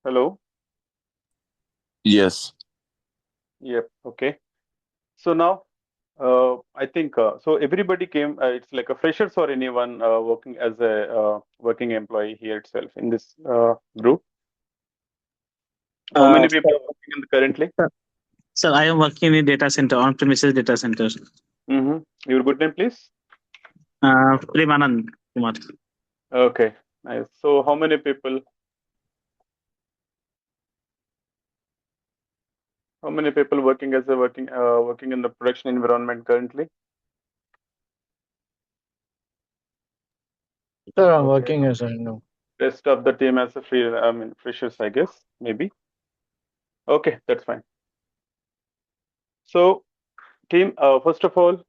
Hello. Yes. Yep. Okay. So now, I think so. Everybody came. It's like a freshers or anyone working as a working employee here itself in this group. How many people Sir, are working in currently? sir, I am working in data center, on-premises data center. Your good name, please. Premanand Kumar. Okay. Nice. So how many people? How many people working as a working in the production environment currently? Sir, I'm Okay. working as I know. Rest of the team as a freshers, I guess maybe. Okay, that's fine. So team, first of all,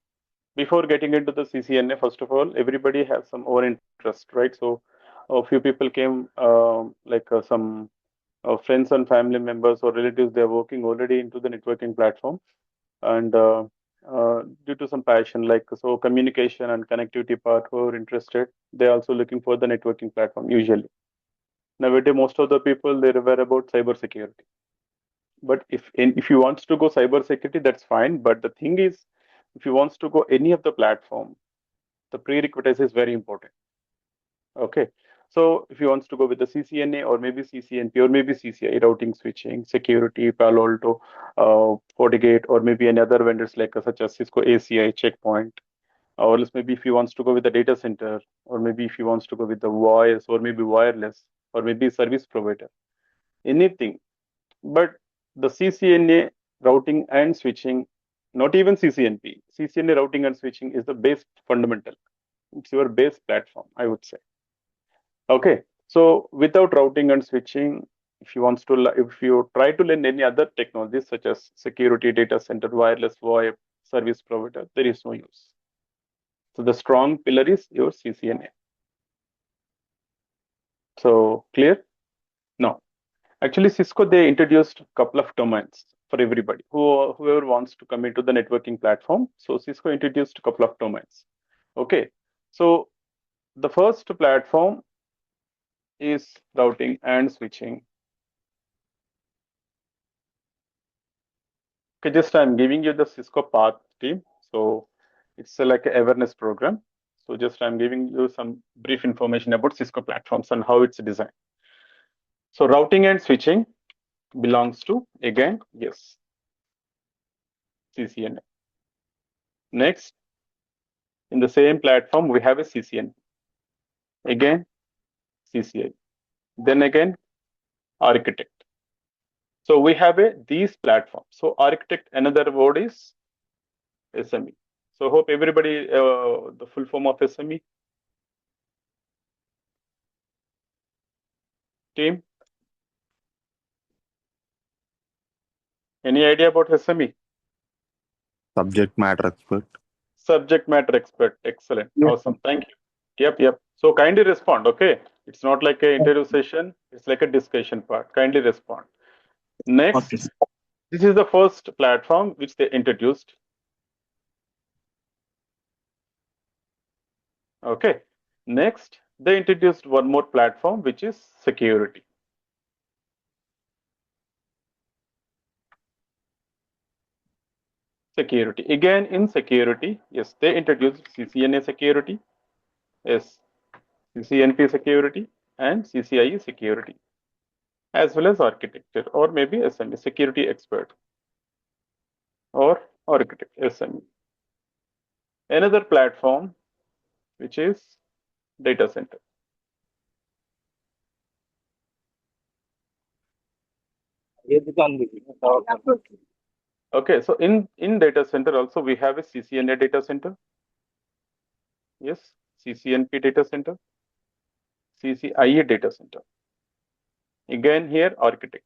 before getting into the CCNA, first of all, everybody has some own interest, right? So a few people came, like some friends and family members or relatives, they're working already into the networking platform. And due to some passion, like so communication and connectivity part, who are interested, they're also looking for the networking platform usually. Nowadays, most of the people, they're aware about cyber security. But if you want to go cyber security, that's fine. But the thing is, if you want to go any of the platform, the prerequisite is very important. Okay. So if you want to go with the CCNA or maybe CCNP or maybe CCI, routing, switching, security, Palo Alto, FortiGate, or maybe any other vendors like such as Cisco ACI, Checkpoint, or else maybe if you want to go with the data center, or maybe if you want to go with the voice, or maybe wireless, or maybe service provider, anything. But the CCNA routing and switching, not even CCNP, CCNA routing and switching is the base fundamental. It's your base platform, I would say. Okay, so without routing and switching, if you try to learn any other technologies such as security, data center, wireless, VoIP, service provider, there is no use. So the strong pillar is your CCNA. So clear? No. Actually, Cisco, they introduced a couple of domains for everybody whoever wants to come into the networking platform. So Cisco introduced a couple of domains. Okay, so the first platform is routing and switching. Okay, just I'm giving you the Cisco path team. So it's like an awareness program. So just I'm giving you some brief information about Cisco platforms and how it's designed. So routing and switching belongs to, again, yes, CCNA. Next, in the same platform, we have a CCN. Again, CCI. Then again, architect. So we have these platforms. So architect, another word is SME. So hope everybody, the full form of SME. Team, any idea about SME? Subject matter expert. Subject matter expert. Excellent. Yes, sir. Awesome. Thank you. Yep. So kindly respond. Okay. It's not like an interview session. It's like a discussion part. Kindly respond. Okay, Next, sir. this is the first platform which they introduced. Okay. Next, they introduced one more platform, which is security. Security. Again, in security, yes, they introduced CCNA security, yes, CCNP security, and CCIE security, as well as architecture, or maybe SME, security expert, or architect, SME. Another platform, which is data center. Okay, so in data center also we have a CCNA data center, yes, CCNP data center, CCIE data center. Again here architect.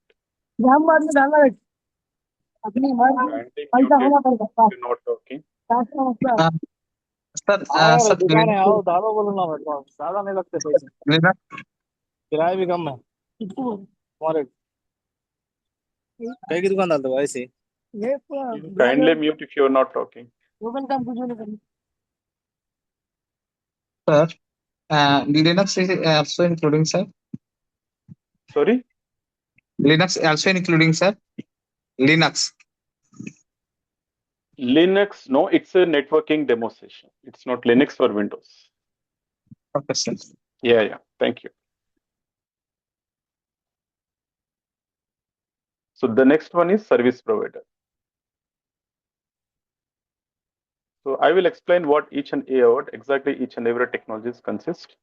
Kindly muted if you're not talking. Uh, sir, sir, दुकान है आओ दादा बोलो ना मेरे को ज्यादा नहीं लगते पैसे Linux, किराया भी कम है हमारे कई की दुकान डालते हो ऐसे ये Kindly mute if you're not talking. sir, Linux is also including, sir. Sorry? Linux also including, sir? Linux. Linux, no, it's a networking demo session. It's not Linux for Windows. Okay, sir. Yeah. Thank you. So the next one is service provider. So I will explain what exactly each and every technologies consist.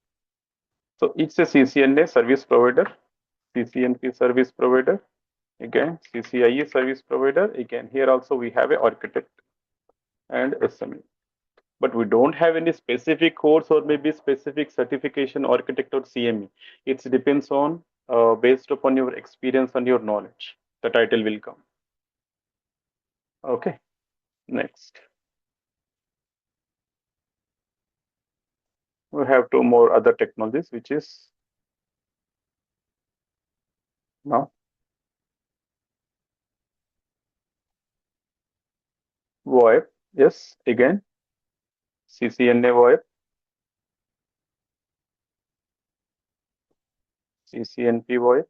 So it's a CCNA service provider, CCNP service provider, again CCIE service provider. Again, here also we have an architect and SME. But we don't have any specific course or maybe specific certification architect or CME. It depends on based upon your experience and your knowledge. The title will come. Okay, next. We have two more other technologies, which is now VoIP. Yes, again, CCNA VoIP, CCNP VoIP,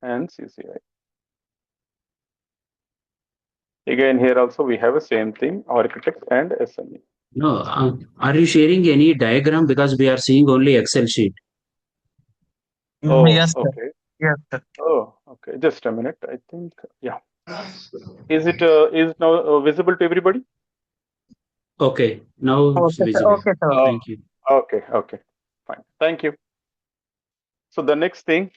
and CCI. Again, here also we have a same thing, architect and SME. No, are you sharing any diagram because we are seeing only Excel sheet? Oh, Yes, sir. okay. Yes, sir. Oh, okay. Just a minute. I think, yeah. Is it now visible to everybody? Okay, now it's Okay, sir. visible. Okay, sir. Thank you. Okay. Fine. Thank you. So the next thing,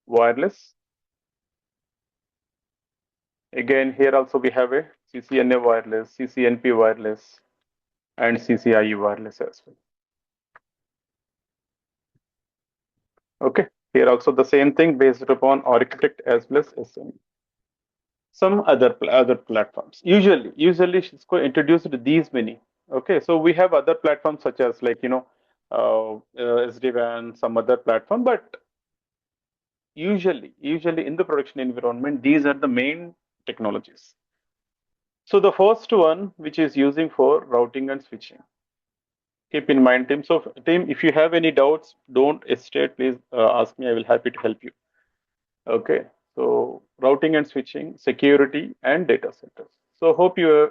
wireless. Again, here also we have a CCNA wireless, CCNP wireless, and CCIE wireless as well. Okay. Here also the same thing based upon architect as well as SME. Some other platforms. Usually Cisco introduced these many. Okay, so we have other platforms such as like SD-WAN, some other platform, but usually in the production environment, these are the main technologies. So the first one, which is using for routing and switching. Keep in mind, team. So team, if you have any doubts, don't hesitate. Please ask me. I will happy to help you. Okay. So routing and switching, security, and data centers. So hope you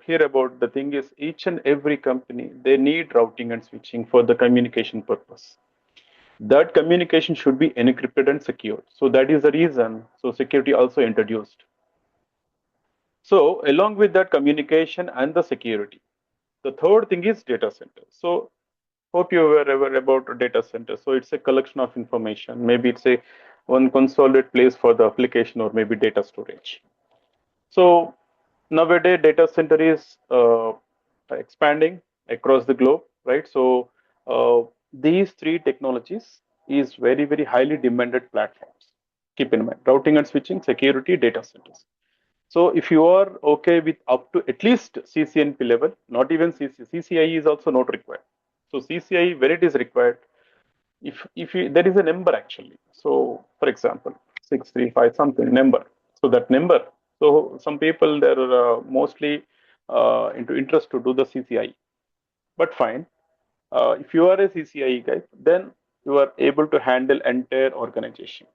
hear about the thing is each and every company, they need routing and switching for the communication purpose. That communication should be encrypted and secured. So that is the reason. So security also introduced. So along with that communication and the security, the third thing is data center. So hope you were aware about data center. So it's a collection of information. Maybe it's a one consolidated place for the application or maybe data storage. So nowadays data center is expanding across the globe, right? So these three technologies is very highly demanded platforms. Keep in mind routing and switching, security, data centers. So if you are okay with up to at least CCNP level, not even CCIE is also not required. So CCIE, where it is required, if you, there is a number actually. So for example, 635 something number. So that number. So some people they're mostly into interest to do the CCIE. But fine, if you are a CCIE guy, then you are able to handle entire organization,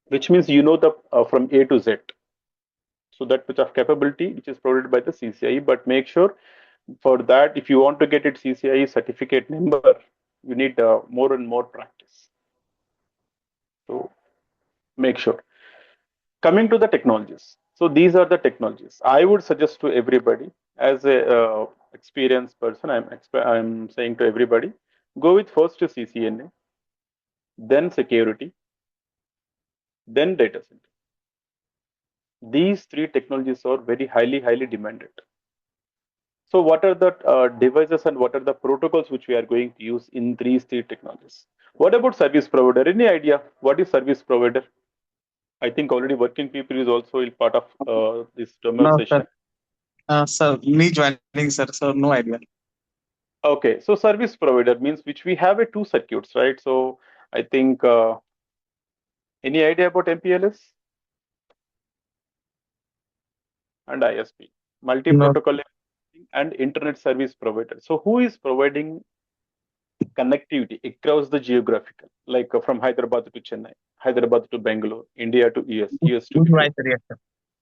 which means you know the from A to Z. So that much of capability which is provided by the CCIE, but make sure for that if you want to get it CCIE certificate number, you need more and more practice. So make sure. Coming to the technologies. So these are the technologies. I would suggest to everybody as a experienced person, I'm saying to everybody, go with first to CCNA, then security, then data center. These three technologies are very highly demanded. So what are the devices and what are the protocols which we are going to use in these three technologies? What about service provider? Any idea what is service provider? I think already working people is also a part of this demo No, session. sir. Sir, me joining, sir. So no idea. Okay, so service provider means which we have a two circuits, right? So I think any idea about MPLS and ISP, multi-protocol and internet service provider. So who is providing connectivity across the geographical, like from Hyderabad to Chennai, Hyderabad to Bangalore, India to US, US to UK. Right, sir. Yes, sir.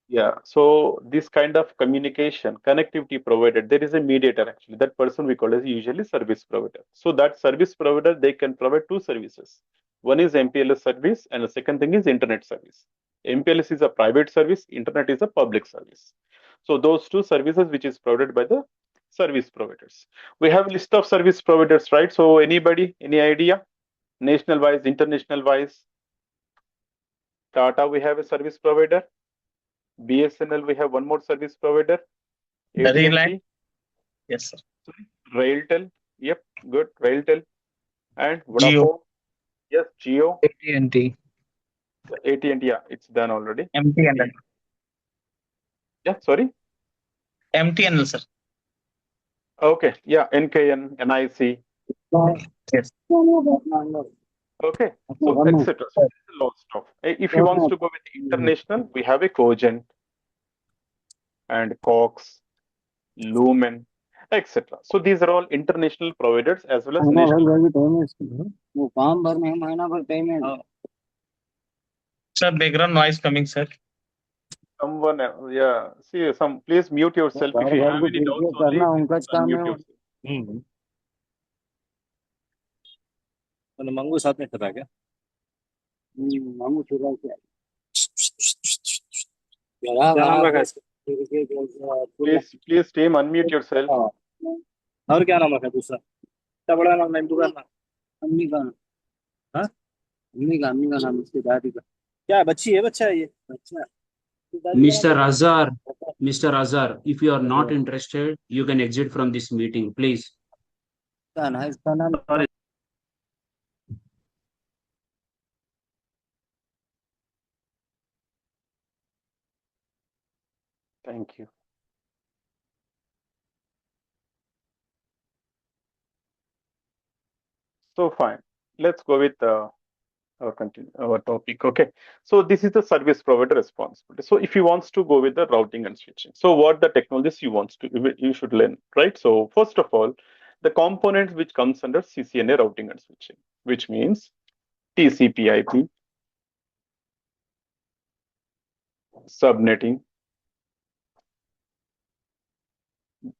Yeah, so this kind of communication, connectivity provided, there is a mediator actually. That person we call as usually service provider. So that service provider, they can provide two services. One is MPLS service and the second thing is internet service. MPLS is a private service, internet is a public service. So those two services which is provided by the service providers. We have a list of service providers, right? So anybody, any idea? National wise, international wise? Tata, we have a service provider. BSNL, we have one more service provider. Reliance. AT&T, Yes, sir. Railtel, yep, good, Railtel, and Jio. Vodafone, yes, Jio, AT&T. AT&T, yeah, it's done already. MTNL. Yeah, sorry. MTNL, sir. Okay, yeah, NKN, NIC, Yes. okay, so etc. So this is a lot of stuff. If you want to go with international, we have a Cogent and Cox, Lumen, etc. So these are all international providers as well as national. Sir, background noise coming, sir. Someone, yeah, see, please mute yourself. If you have any doubts, only unmute yourself. Mangu साथ में खड़ा क्या मंगू चुरा क्या Please team unmute yourself. और क्या नाम रखा दूसरा क्या बड़ा नाम है दूसरा अम्मी का हाँ अम्मी का नाम उसकी दादी का क्या बच्ची है बच्चा है ये बच्चा Mr. Azhar, if you are not interested, you can exit from this meeting, please. इसका नाम Thank you. So fine, let's go with our topic. Okay, so this is the service provider responsibility. So if you wants to go with the routing and switching, so what the technologies you should learn, right? So first of all, the components which comes under CCNA routing and switching, which means TCP/IP, subnetting,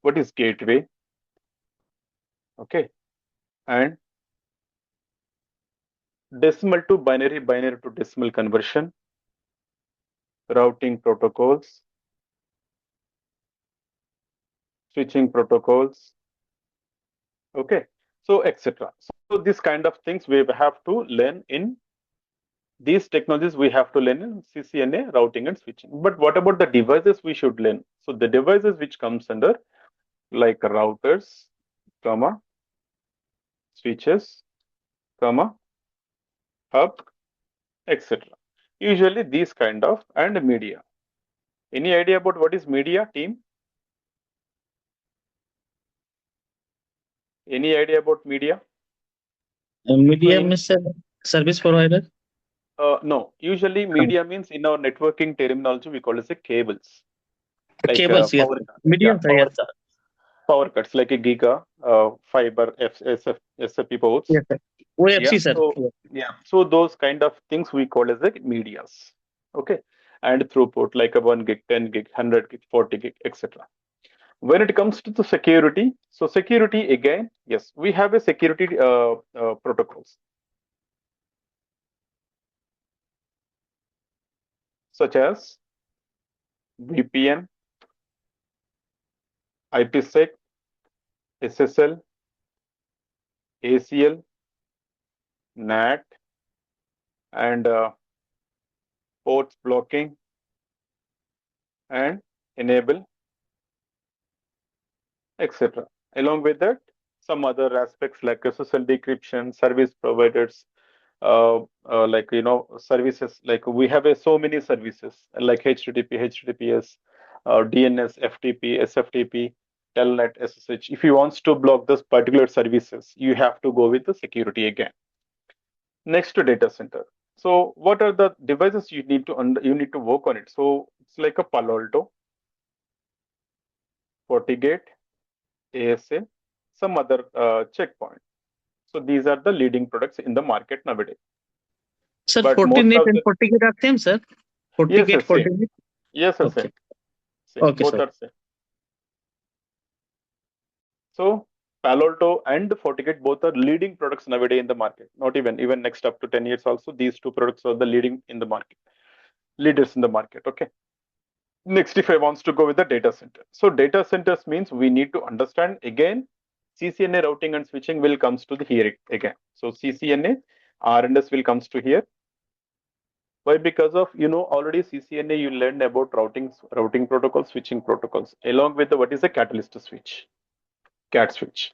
what is gateway, okay, and decimal to binary, binary to decimal conversion, routing protocols, switching protocols, okay, so etc. So this kind of things we have to learn in these technologies. We have to learn in CCNA routing and switching. But what about the devices we should learn? So the devices which comes under like routers, comma, switches, comma, hub, etc. Usually these kind of and media. Any idea about what is media, team? Any idea about media? Media means service provider. No, usually media means in our networking terminology we call it as cables. Like Cables, yes. power, Media, yeah, yes, sir. power cuts like a giga, fiber, SFP ports. Yes, sir. OFC, Yeah, sir. so, yeah, so those kind of things we call as the medias. Okay, and throughput like a 1 gig, 10 gig, 100 gig, 40 gig, etc. When it comes to the security, so security again, yes, we have a security protocols such as VPN, IPsec, SSL, ACL, NAT, and ports blocking and enable, etc. Along with that, some other aspects like SSL decryption, service providers, like services, like we have so many services like HTTP, HTTPS, DNS, FTP, SFTP, Telnet, SSH. If you want to block those particular services, you have to go with the security again. Next to data center. So what are the devices you need to work on it? So it's like a Palo Alto, FortiGate, ASA, some other checkpoint. So these are the leading products in the market nowadays. Sir, But most 14 of and the 40 gate are same, sir. 40 yes, gate, yes, 40 same. gate. Yes, yes, Okay. same. Same. Okay, Both sir. are same. So Palo Alto and FortiGate both are leading products nowadays in the market. Not even next up to 10 years also, these two products are the leading in the market, leaders in the market. Okay. Next, if I wants to go with the data center. So data centers means we need to understand again, CCNA routing and switching will comes to the here again. So CCNA, R&S will comes to here. Why? Because of, already CCNA, you learned about routing protocols, switching protocols, along with the, what is a catalyst switch, CAT switch.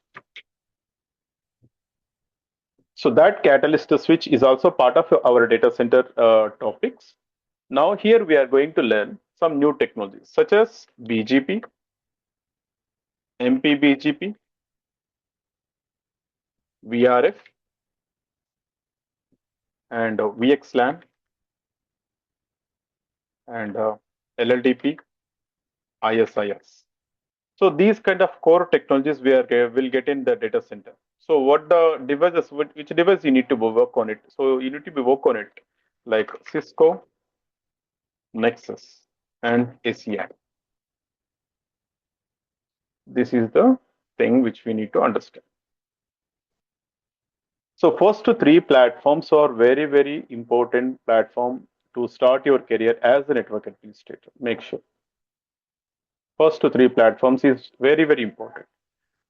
So that catalyst switch is also part of our data center topics. Now here we are going to learn some new technologies such as BGP, MPBGP, VRF, and VXLAN, and LLDP, ISIS. So these kind of core technologies will get in the data center. So what the devices, which device you need to work on it? So you need to be work on it like Cisco, Nexus, and ACL. This is the thing which we need to understand. So first three platforms are very, very important platform to start your career as a network administrator. Make sure. First three platforms is very, very important.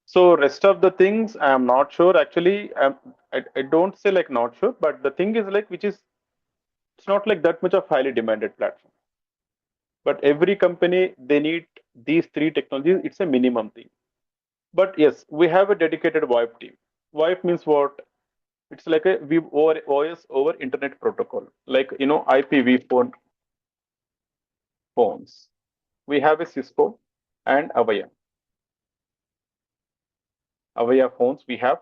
So rest of the things, I am not sure. Actually, I don't say like not sure, but the thing is like, it's not like that much of highly demanded platform. But every company, they need these three technologies. It's a minimum thing. But yes, we have a dedicated VoIP team. VoIP means what? It's like a voice over internet protocol, like IPv4 phones. We have a Cisco and Avaya phones. We have.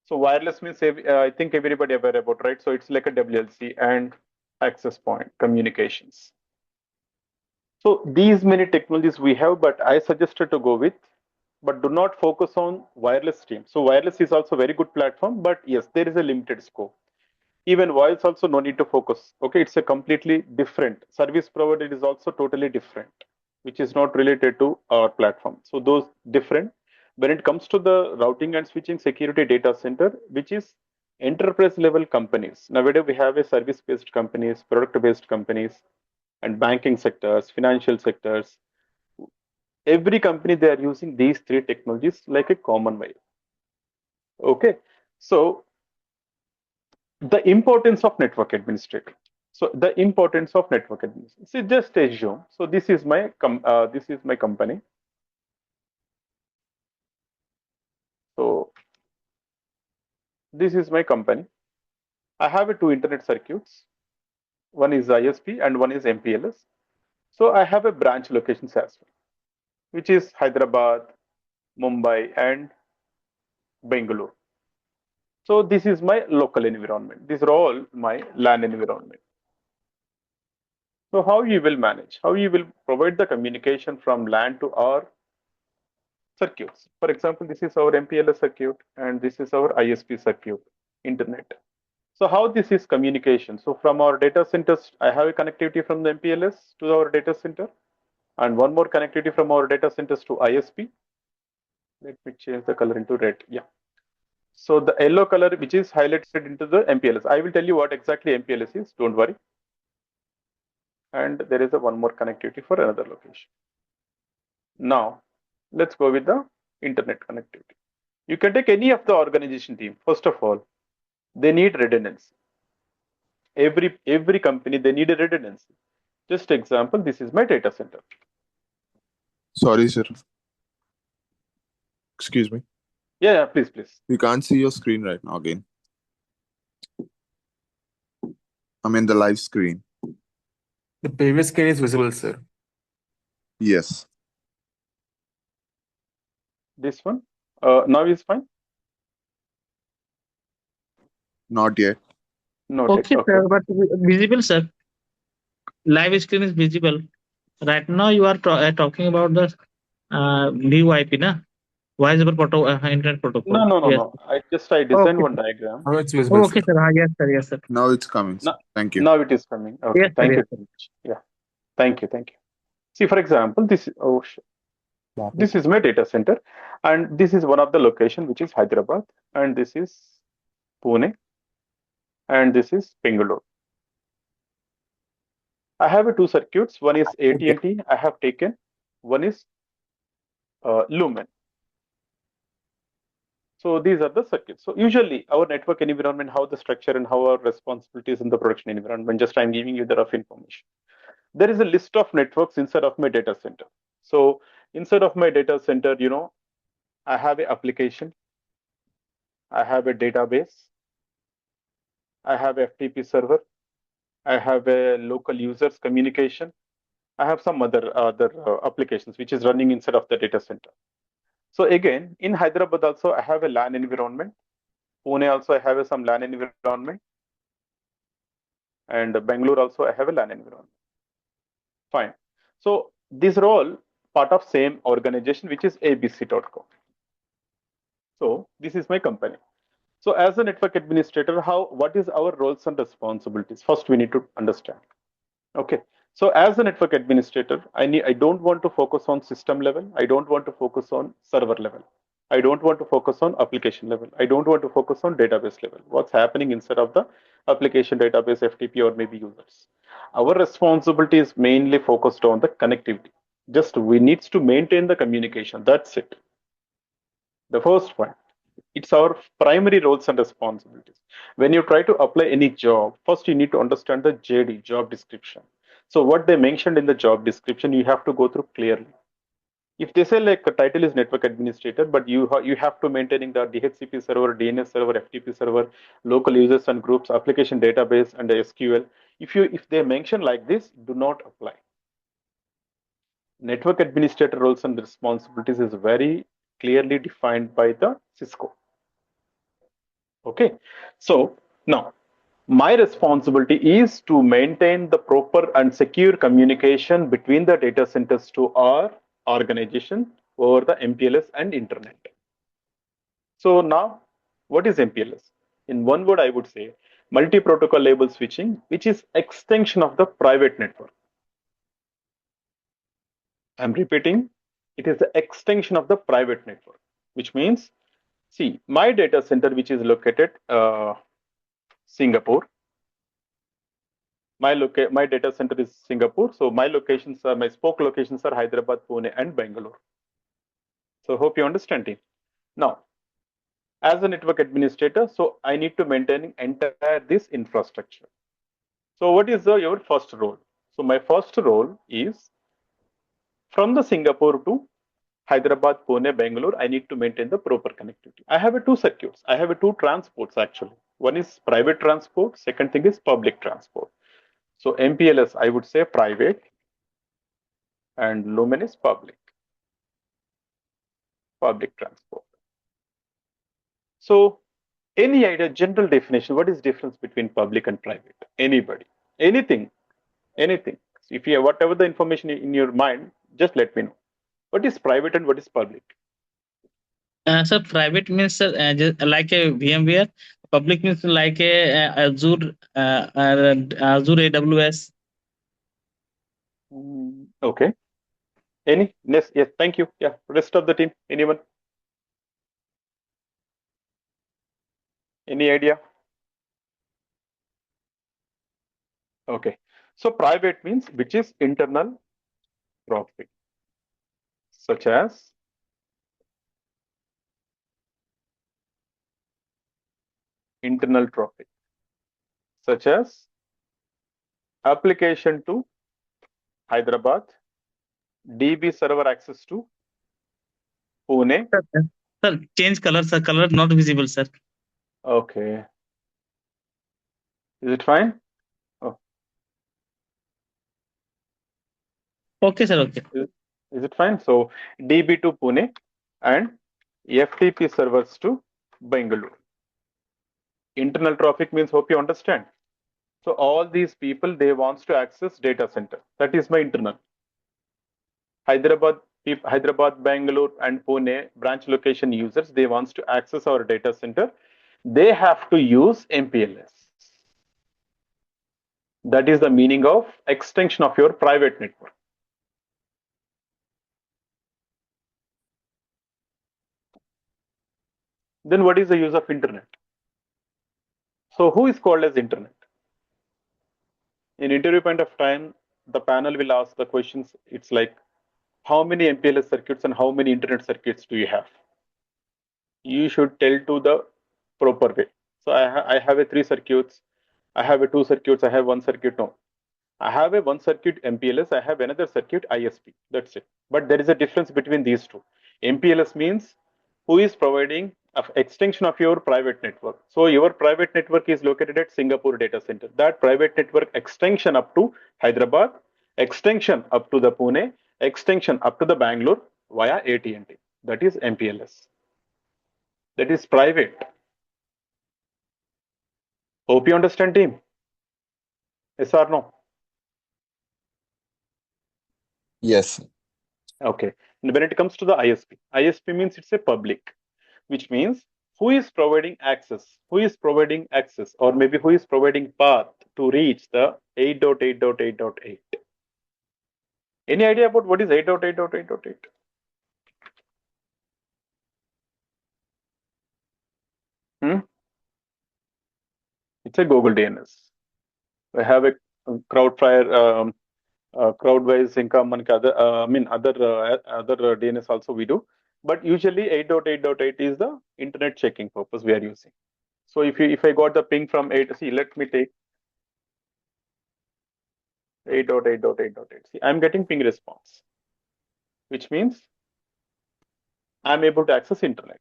So wireless means I think everybody aware about, right? So it's like a WLC and access point communications. So these many technologies we have, but I suggested to go with, but do not focus on wireless stream. So wireless is also a very good platform, but yes, there is a limited scope. Even voice also no need to focus. Okay, it's a completely different service provider. Is also totally different, which is not related to our platform. So those different. When it comes to the routing and switching security data center, which is enterprise level companies. Nowadays we have a service based companies, product based companies, and banking sectors, financial sectors. Every company they are using these three technologies like a common way. Okay, so the importance of network administrator. So the importance of network administrator. See, just assume. So this is my company. So this is my company. I have two internet circuits. One is ISP and one is MPLS. So I have a branch locations as well, which is Hyderabad, Mumbai, and Bangalore. So this is my local environment. These are all my LAN environment. So how you will manage? How you will provide the communication from LAN to our circuits? For example, this is our MPLS circuit and this is our ISP circuit, internet. So how this is communication? So from our data centers, I have a connectivity from the MPLS to our data center and one more connectivity from our data centers to ISP. Let me change the color into red. Yeah. So the yellow color, which is highlighted into the MPLS. I will tell you what exactly MPLS is. Don't worry. And there is a one more connectivity for another location. Now, let's go with the internet connectivity. You can take any of the organization team. First of all, they need redundancy. Every company, they need a redundancy. Just example, this is my data center. Sorry, sir. Excuse me. Yeah, please. We can't see your screen right now again. I'm in the live screen. The previous screen is visible, sir. Yes. This one. Now is fine. Not yet. Noted. Okay, Okay. sir, but visible, sir. Live screen is visible. Right now, you are talking about the VoIP, na? voice over internet protocol. No. Yes. I Okay, designed one diagram. Now it's visible, okay, sir. sir. Yes, sir. Yes, sir. Now it's coming, sir. Now, Thank you. now it is coming. Okay, Yes, sir. thank you Yes, so much. Yeah, thank you. See, for example, this is my data center, and this is one of the location which is Hyderabad, and this is Pune, and this is Bangalore. I have two circuits. One is AT&T. I have taken. One is Lumen. So these are the circuits. So usually our network environment, how the structure and how our responsibilities in the production environment. Just I'm giving you the rough information. There is a list of networks inside of my data center. So inside of my data center, I have an application, I have a database, I have FTP server, I have a local users communication, I have some other applications which is running inside of the data center. So again, in Hyderabad also I have a LAN environment. Pune also I have some LAN environment, and Bangalore also I have a LAN environment. Fine. So these are all part of same organization, which is abc.com. So this is my company. So as a network administrator, what is our roles and responsibilities? First, we need to understand. Okay. So as a network administrator, I don't want to focus on system level. I don't want to focus on server level. I don't want to focus on application level. I don't want to focus on database level. What's happening inside of the application database, FTP, or maybe users. Our responsibility is mainly focused on the connectivity. Just we needs to maintain the communication. That's it. The first point. It's our primary roles and responsibilities. When you try to apply any job, first you need to understand the JD, job description. So what they mentioned in the job description, you have to go through clearly. If they say like a title is network administrator, but you have to maintaining the DHCP server, DNS server, FTP server, local users and groups, application database, and the SQL. If they mention like this, do not apply. Network administrator roles and responsibilities is very clearly defined by the Cisco. Okay, so now my responsibility is to maintain the proper and secure communication between the data centers to our organization over the MPLS and internet. So now, what is MPLS? In one word, I would say multi-protocol label switching, which is extension of the private network. I'm repeating, it is the extension of the private network, which means, see, my data center, which is located Singapore. My data center is Singapore. So my spoke locations are Hyderabad, Pune, and Bangalore. So hope you understand it. Now, as a network administrator, so I need to maintain entire this infrastructure. So what is your first role? So my first role is from the Singapore to Hyderabad, Pune, Bangalore, I need to maintain the proper connectivity. I have two circuits. I have two transports actually. One is private transport. Second thing is public transport. So MPLS, I would say private, and Lumen is public transport. So any idea, general definition, what is difference between public and private? Anybody, anything. If you have whatever the information in your mind, just let me know. What is private and what is public? So private means just like a VMware. Public means like a Azure AWS. Okay. Any? Yes, thank you. Yeah, rest of the team, anyone? Any idea? Okay. So private means which is internal traffic, such as application to Hyderabad, DB server access to Pune. Sir, change color, sir. Color not visible, sir. Okay. Is it fine? Oh. Okay, sir. Okay. Is it fine? So DB to Pune and FTP servers to Bangalore. Internal traffic means, hope you understand. So all these people, they wants to access data center. That is my internal. Hyderabad if Hyderabad, Bangalore, and Pune branch location users, they wants to access our data center, they have to use MPLS. That is the meaning of extension of your private network. Then what is the use of internet? So who is called as internet? In interview point of time, the panel will ask the questions. It's like, how many MPLS circuits and how many internet circuits do you have? You should tell to the proper way. So I have a 3 circuits, I have a 2 circuits, I have 1 circuit. No, I have a 1 circuit MPLS, I have another circuit ISP. That's it. But there is a difference between these two. MPLS means who is providing an extension of your private network. So your private network is located at Singapore data center. That private network extension up to Hyderabad, extension up to the Pune, extension up to the Bangalore via AT&T. That is MPLS. That is private. Hope you understand, team. Yes or no? Yes. Okay. And when it comes to the ISP means it's a public, which means who is providing access, or maybe who is providing path to reach the 8.8.8.8. Any idea about what is 8.8.8.8? It's a Google DNS. We have a CrowdFire, CrowdWise, income, and other DNS also we do. But usually 8.8.8 is the internet checking purpose we are using. So if I got the ping from 8, see, let me take 8.8.8.8. See, I'm getting ping response, which means I'm able to access internet.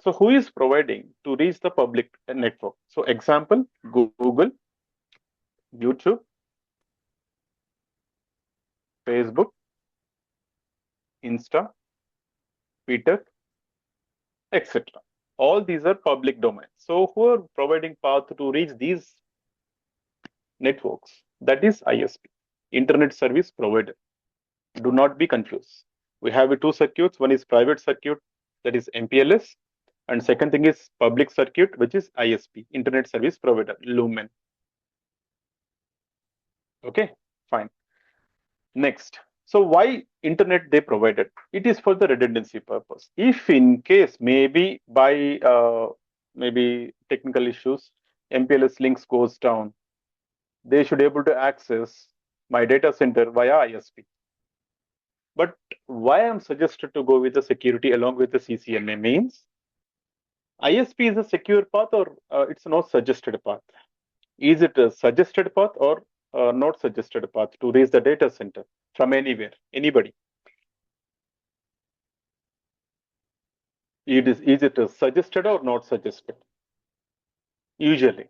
So who is providing to reach the public network? So example, Google, YouTube, Facebook, Insta, Twitter, etc. All these are public domains. So who are providing path to reach these networks? That is ISP, Internet Service Provider. Do not be confused. We have 2 circuits. One is private circuit, that is MPLS, and second thing is public circuit, which is ISP, Internet Service Provider, Lumen. Okay, fine. Next, so why internet they provided? It is for the redundancy purpose. If in case maybe by maybe technical issues, MPLS links goes down, they should able to access my data center via ISP. But why I'm suggested to go with the security along with the CCNA means ISP is a secure path or it's not suggested path. Is it a suggested path or not suggested path to reach the data center from anywhere, anybody? Is it a suggested or not suggested? Usually.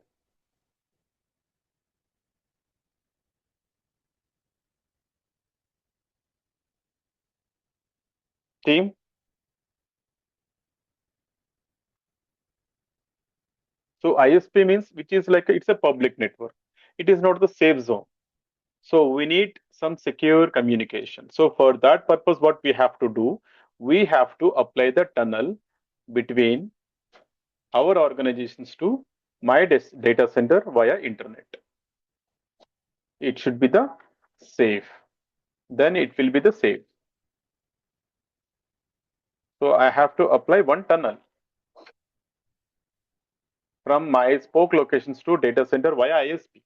Team? So ISP means which is like it's a public network. It is not the safe zone. So we need some secure communication. So for that purpose, what we have to do, we have to apply the tunnel between our organizations to my data center via internet. It should be the safe. Then it will be the safe. So I have to apply one tunnel from my spoke locations to data center via ISP.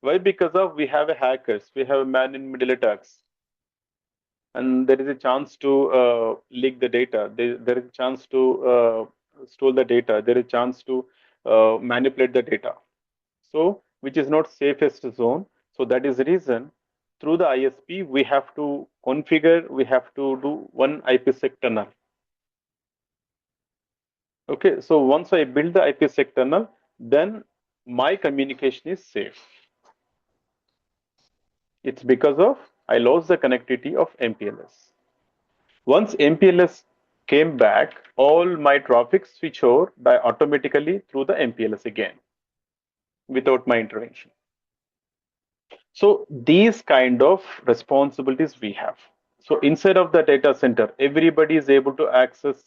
Why? Because of we have a hackers, we have a man-in-middle attacks, and there is a chance to leak the data. There is a chance to steal the data. There is a chance to manipulate the data. So, which is not safest zone. So that is the reason through the ISP we have to configure. We have to do one IPsec tunnel. Okay, so once I build the IPsec tunnel, then my communication is safe. It's because of I lost the connectivity of MPLS. Once MPLS came back, all my traffic switch over automatically through the MPLS again, without my intervention. So these kind of responsibilities we have. So inside of the data center, everybody is able to access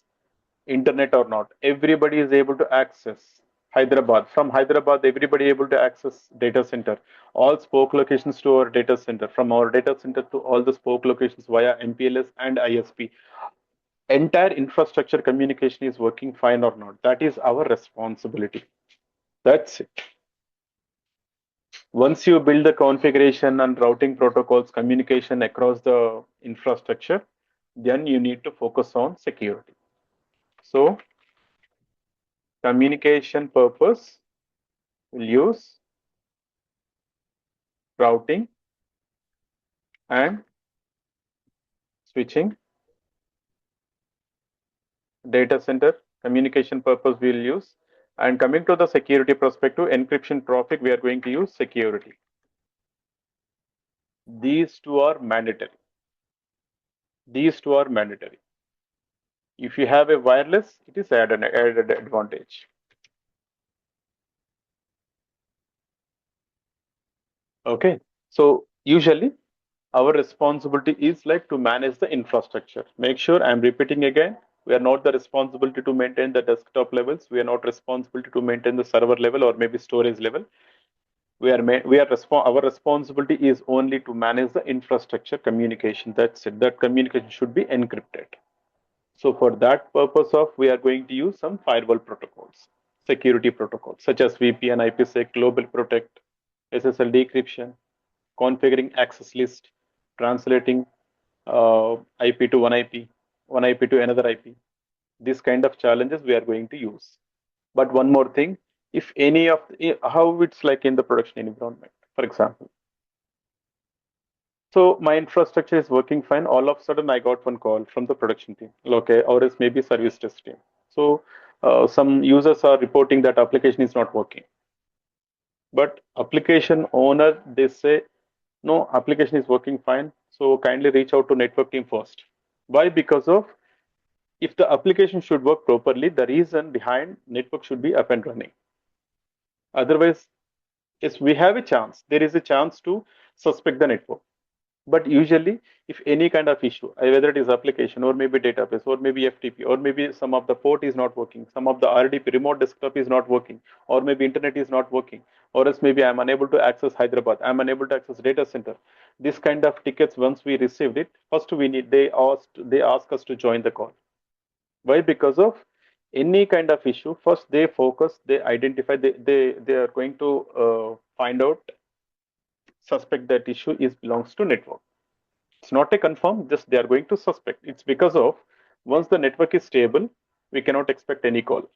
internet or not. Everybody is able to access Hyderabad. From Hyderabad, everybody able to access data center. All spoke locations to our data center. From our data center to all the spoke locations via MPLS and ISP. Entire infrastructure communication is working fine or not. That is our responsibility. That's it. Once you build the configuration and routing protocols, communication across the infrastructure, then you need to focus on security. So communication purpose will use routing and switching. Data center communication purpose we'll use. And coming to the security perspective, encryption traffic, we are going to use security. These two are mandatory. These two are mandatory. If you have a wireless, it is added advantage. Okay, so usually our responsibility is like to manage the infrastructure. Make sure, I'm repeating again, we are not the responsibility to maintain the desktop levels. We are not responsibility to maintain the server level or maybe storage level. Our responsibility is only to manage the infrastructure communication. That's it. That communication should be encrypted. So for that purpose of, we are going to use some firewall protocols, security protocols, such as VPN, IPsec, Global Protect, SSL decryption, configuring access list, translating IP to one IP to another IP. This kind of challenges we are going to use. But one more thing, if any of how it's like in the production environment, for example. So my infrastructure is working fine. All of a sudden, I got one call from the production team, okay, or else maybe service desk team. So some users are reporting that application is not working. But application owner, they say, no, application is working fine. So kindly reach out to network team first. Why? Because of if the application should work properly, the reason behind network should be up and running. Otherwise, yes, we have a chance. There is a chance to suspect the network. But usually, if any kind of issue, whether it is application or maybe database or maybe FTP or maybe some of the port is not working, some of the RDP remote desktop is not working, or maybe internet is not working, or else maybe I'm unable to access Hyderabad, I'm unable to access data center. This kind of tickets, once we received it, first they ask us to join the call. Why? Because of any kind of issue, first they focus, they identify, they are going to find out, suspect that issue belongs to network. It's not a confirm, just they are going to suspect. It's because of once the network is stable, we cannot expect any call.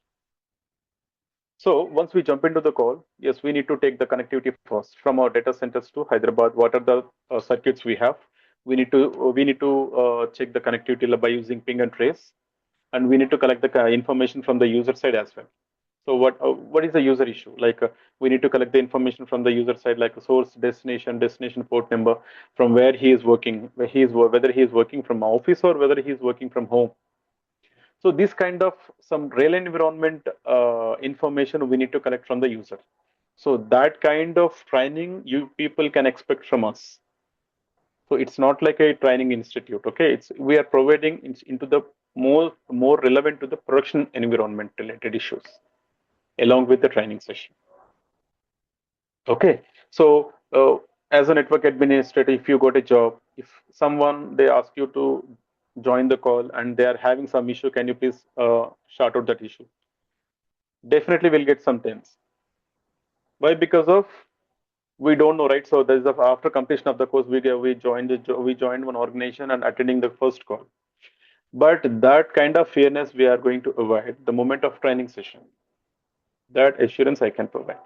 So once we jump into the call, yes, we need to take the connectivity first from our data centers to Hyderabad. What are the circuits we have? We need to check the connectivity by using ping and trace, and we need to collect the information from the user side as well. So what is the user issue? Like we need to collect the information from the user side, like source, destination port number, from where he is working, whether he is working from office or whether he is working from home. So this kind of some real environment information we need to collect from the user. So that kind of training you people can expect from us. So it's not like a training institute, okay? We are providing into the more relevant to the production environment related issues, along with the training session. Okay, so as a network administrator, if you got a job, if someone they ask you to join the call and they are having some issue, can you please shout out that issue? Definitely we'll get some tense. Why? Because of we don't know, right? So there's after completion of the course, we joined one organization and attending the first call. But that kind of fairness we are going to avoid the moment of training session. That assurance I can provide.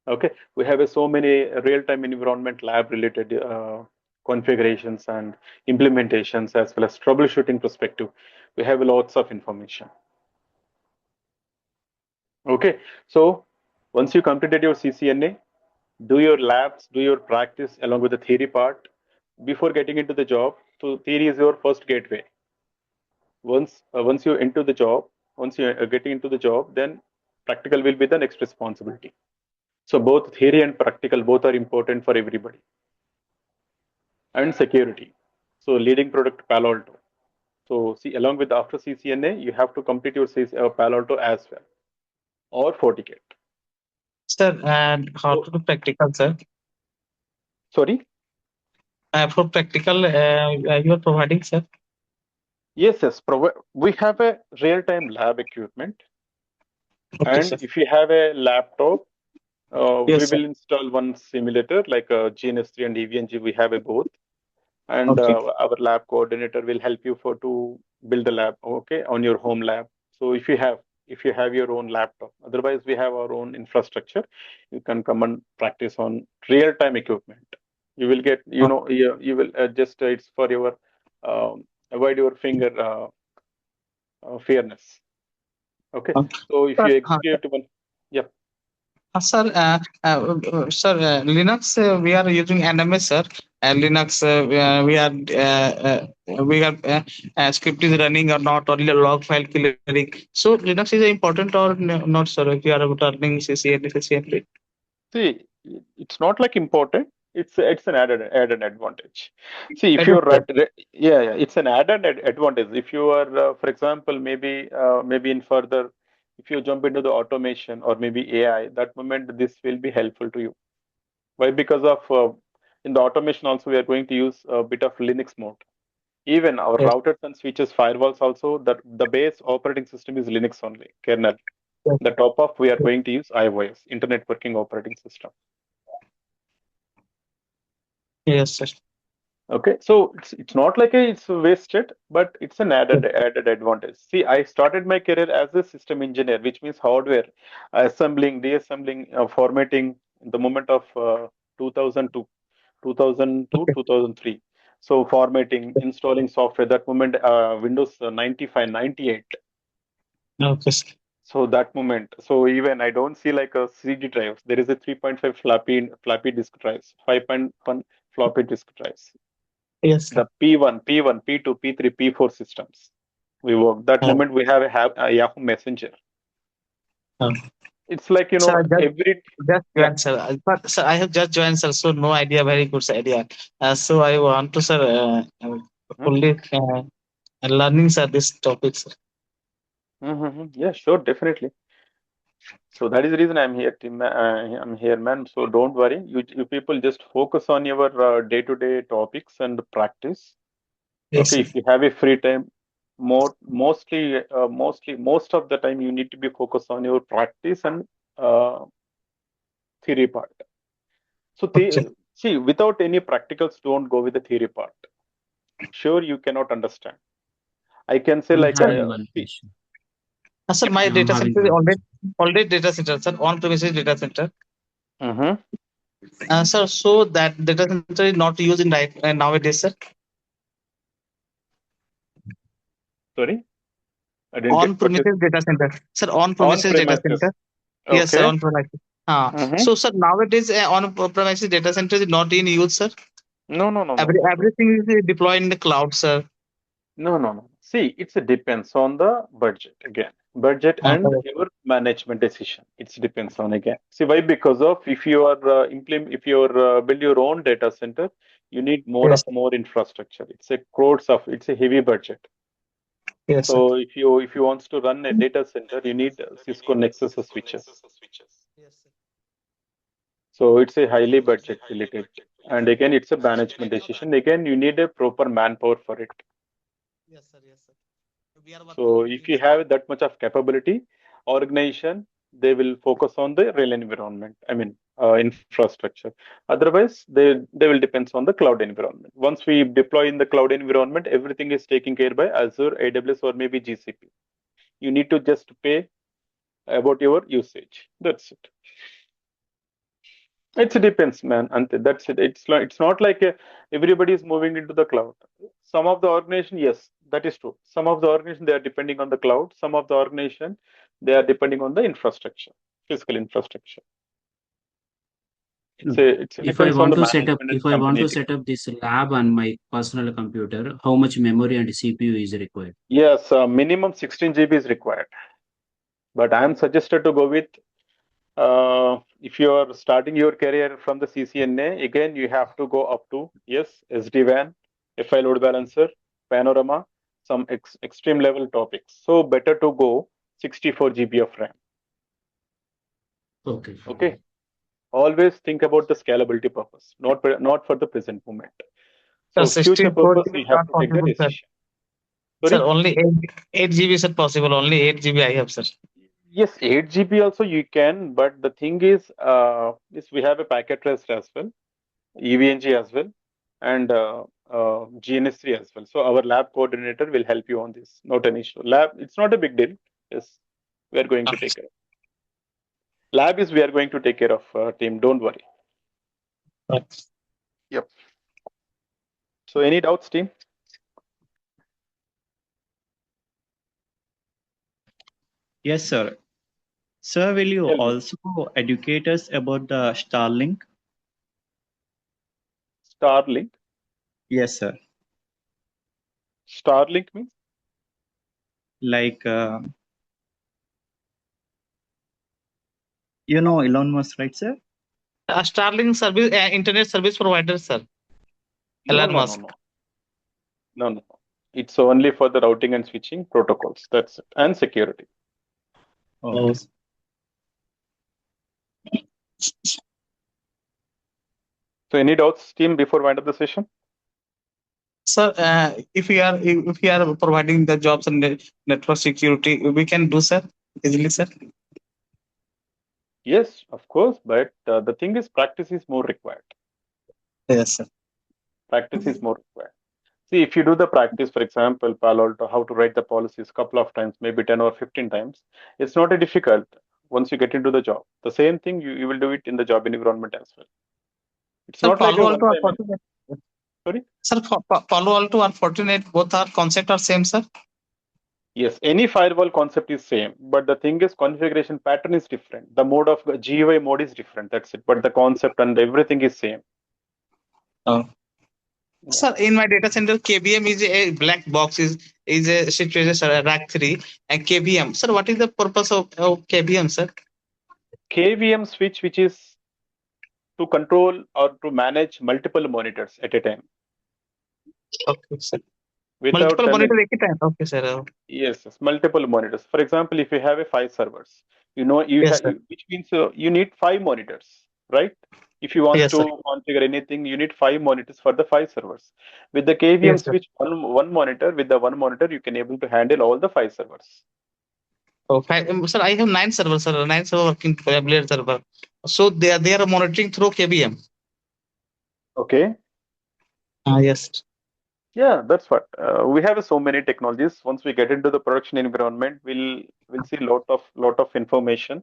Okay, we have so many real-time environment lab related configurations and implementations, as well as troubleshooting perspective. We have lots of information. Okay, so once you completed your CCNA, do your labs, do your practice along with the theory part before getting into the job. So theory is your first gateway. Once you enter the job, once you are getting into the job, then practical will be the next responsibility. So both theory and practical both are important for everybody. And security. So leading product Palo Alto. So see, along with after CCNA, you have to complete your Palo Alto as well, or FortiGate. Sir, and how to do practical, sir? Sorry. For practical, you are providing, sir? Yes, yes. We have a real-time lab equipment, Okay, and sir. if you have a laptop, Yes, we sir. will install one simulator like a GNS3 and EVNG. We have a both, and Okay. our lab coordinator will help you to build the lab, okay, on your home lab. So if you have your own laptop, otherwise we have our own infrastructure, you can come and practice on real-time equipment. You will get, you will just it's for your avoid your finger fairness. Okay, Okay. so if Sir, you execute one, yeah. Sir, sir, Linux, we are using NMS, sir. Linux, we are script is running or not, or log file clearing. So Linux is important or not, sir? If you are turning CCNA. See, it's not like important. It's an added advantage. See, if you're yeah, it's an added advantage. If you are, for example, maybe in further, if you jump into the automation or maybe AI, that moment this will be helpful to you. Why? Because of in the automation also we are going to use a bit of Linux mode. Even our Yes. routers and switches, firewalls also, that the base operating system is Linux only, kernel. Yes. The top of we are going to use iOS, Internet Working Operating System. Yes, sir. Okay, so it's not like it's wasted, but it's an added advantage. See, I started my career as a system engineer, which means hardware, assembling, deassembling, formatting in the moment of 2002, 2002, Okay. 2003. So formatting, installing software. That moment, Windows 95, 98. Okay, sir. So that moment, so even I don't see like a CD drive. There is a 3.5 floppy disk drives, 5.1 floppy disk drives. Yes, sir. The P1, P1, P2, P3, P4 systems. We work. That moment we have a Yahoo Messenger. It's like, Sir, every. just Yeah. joined, sir. But sir, I have just joined, sir. So no idea. Very good idea. So I want to, sir, fully learning, sir, this topic, sir. Yeah, sure, definitely. So that is the reason I'm here, Tim. I'm here, man. So don't worry. You people just focus on your day-to-day topics and practice. Yes, Okay, sir. if you have a free time, mostly most of the time you need to be focused on your practice and theory part. So Okay. see, without any practicals, don't go with the theory part. Sure, you cannot understand. I can say I'm like having one question. Sir, my I'm data having center is one. already data center, sir. On-premises data center. Mm-hmm. Sir, so that data center is not used in right nowadays, sir. Sorry, I didn't get what you. On-premises data center, sir. On-premises data On-premises. center. Yes, sir. Okay. On-premises. Mm-hmm. So, sir, nowadays on-premises data center is not in use, sir. No. Everything is deployed in the cloud, sir. No. See, it depends on the budget again. Budget and Correct. your management decision. It depends on again. See why? Because of if you are if you are build your own data center, you need Yes, sir. more infrastructure. It's a heavy budget. Yes, sir. So if you want to run a data center, you need Cisco Nexus switches. Yes, sir. So it's a highly budget related. And again, it's a management decision. Again, you need a proper manpower for it. Yes, sir. Yes, sir. We are working So on if this. you have that much of capability, organization, they will focus on the real environment. I mean, infrastructure. Otherwise, they will depend on the cloud environment. Once we deploy in the cloud environment, everything is taken care by Azure, AWS, or maybe GCP. You need to just pay about your usage. That's it. It depends, man. And that's it. It's not like everybody is moving into the cloud. Some of the organization, yes, that is true. Some of the organization they are depending on the cloud. Some of the organization they are depending on the infrastructure, physical infrastructure. It If I depends on want the to set up, management and if I want company. to set up this lab on my personal computer, how much memory and CPU is required? Yes, minimum 16 GB is required. But I am suggested to go with if you are starting your career from the CCNA, again you have to go up to yes SD-WAN. FI load balancer, panorama, some extreme level topics. So better to go 64 GB of RAM. Okay. Okay. Always think about the scalability purpose, not for the present moment. So Sir, future 64 purpose, GB we is have not to take the possible, sir. decision. Sir, Sorry? only 8 GB is possible. Only 8 GB I have, sir. Yes, 8 GB also you can, but the thing is we have a packet tracer as well, EVNG as well, and GNS3 as well. So our lab coordinator will help you on this. Not an issue. Lab, it's not a big deal. Yes, we are going to take care of. Lab is we are going to take care of, team. Don't worry. Yep. So any doubts, team? Yes, sir. Sir, will you Tell me. also educate us about the Starlink? Starlink. Yes, sir. Starlink means? Like, you know Elon Musk, right, sir? Starlink service, internet service provider, sir. No, Elon no, Musk. no, no. No, no. It's only for the routing and switching protocols. That's it. And security. Okay. So any doubts, team, before we end up the session? Sir, if we are providing the jobs and network security, we can do, sir, easily, sir. Yes, of course. But the thing is, practice is more required. Yes, sir. Practice is more required. See, if you do the practice, for example, Palo Alto, how to write the policies couple of times, maybe 10 or 15 times, it's not a difficult once you get into the job. The same thing, you will do it in the job environment as well. It's Sir, not like a Palo one Alto or time. Fortinet. Sorry? Sir, Palo Alto or Fortinet, both are concept are same, sir. Yes, any firewall concept is same, but the thing is configuration pattern is different. The mode of GUI mode is different. That's it. But the concept and everything is same. Oh. Yeah. Sir, in my data center, KVM is a black box, is a situated rack 3 and KVM. Sir, what is the purpose of KVM, sir? KVM switch, which is to control or to manage multiple monitors at a time. Okay, sir. Without Multiple telling, monitor at a time. Okay, sir. yes, multiple monitors. For example, if you have a 5 servers, Yes, sir. which means you need 5 monitors, right? If you want Yes, to sir. configure anything, you need 5 monitors for the 5 servers. With the KVM Yes, sir. switch, one monitor, with the one monitor, you can able to handle all the 5 servers. Oh, sir, I have 9 servers, sir. 9 server working blade server. So they are monitoring through KVM. Okay. Yes. Yeah, that's what we have. So many technologies. Once we get into the production environment, we'll see lot of information.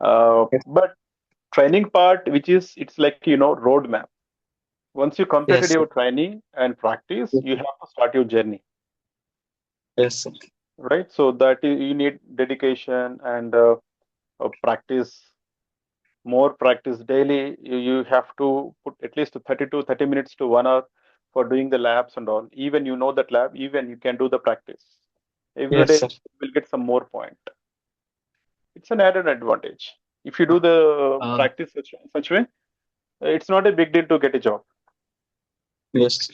Yes. But training part, which is it's like roadmap. Once you completed Yes. your training and practice, you have to start your journey, Yes, sir. right? So you need dedication and practice, more practice daily. You have to put at least 30 to 30 minutes to 1 hour for doing the labs and all. Even that lab, even you can do the practice. Every Yes, day sir. you will get some more point. It's an added advantage. If you do the practice such way, it's not a big deal to get a job. Yes.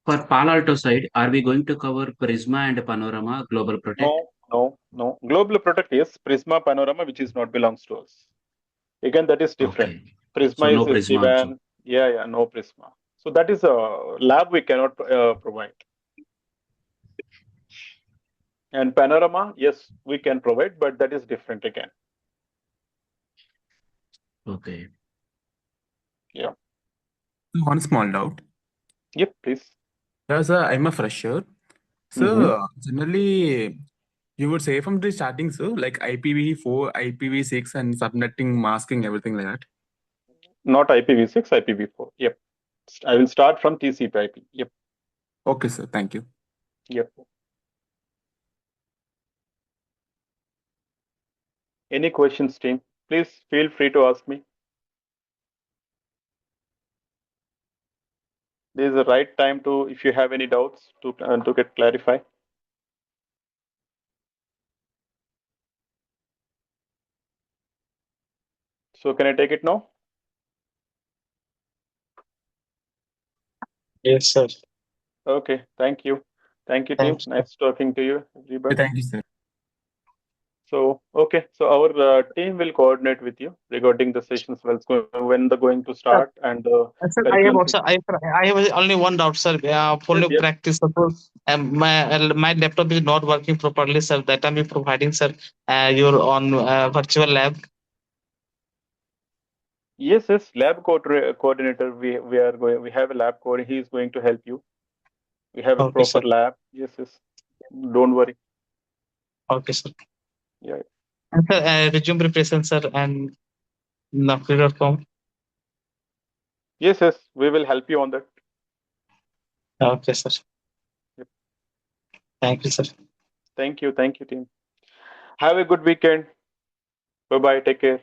For Palo Alto side, are we going to cover Prisma and Panorama Global Protect? No. Global Protect, yes. Prisma Panorama, which is not belongs to us. Again, that is different. Okay. Prisma So no is Prisma also. SD-WAN. Yeah, no Prisma. So that is a lab we cannot provide. And Panorama, yes, we can provide, but that is different again. Okay. Yeah. One small doubt. Yep, please. Yeah, sir, I'm a fresher. So generally, you would say from the starting, sir, like IPv4, IPv6, and subnetting, masking, everything like that. Not IPv6, IPv4. Yep. I will start from TCP/IP. Yep. Okay, sir. Thank you. Yep. Any questions, team? Please feel free to ask me. This is the right time to, if you have any doubts, to get clarify. So can I take it now? Yes, sir. Okay, thank you. Thank you, team. Thanks. Nice talking to you, everybody. Thank you, sir. So, okay, so our team will coordinate with you regarding the sessions when they're going to start and the Sir, curriculum. I have only one doubt, sir. For Yes, yes. practice, suppose my laptop is not working properly, sir. That time you providing, sir, your on virtual lab. Yes, lab coordinator. We have a lab coordinator. He is going to help you. We have a Okay, proper sir. lab. Yes. Don't worry. Okay, sir. Yeah. And sir, resume preparation, sir, and Naukri.com. Yes, we will help you on that. Okay, sir. Yep. Thank you, sir. Thank you, team. Have a good weekend. Bye bye. Take care.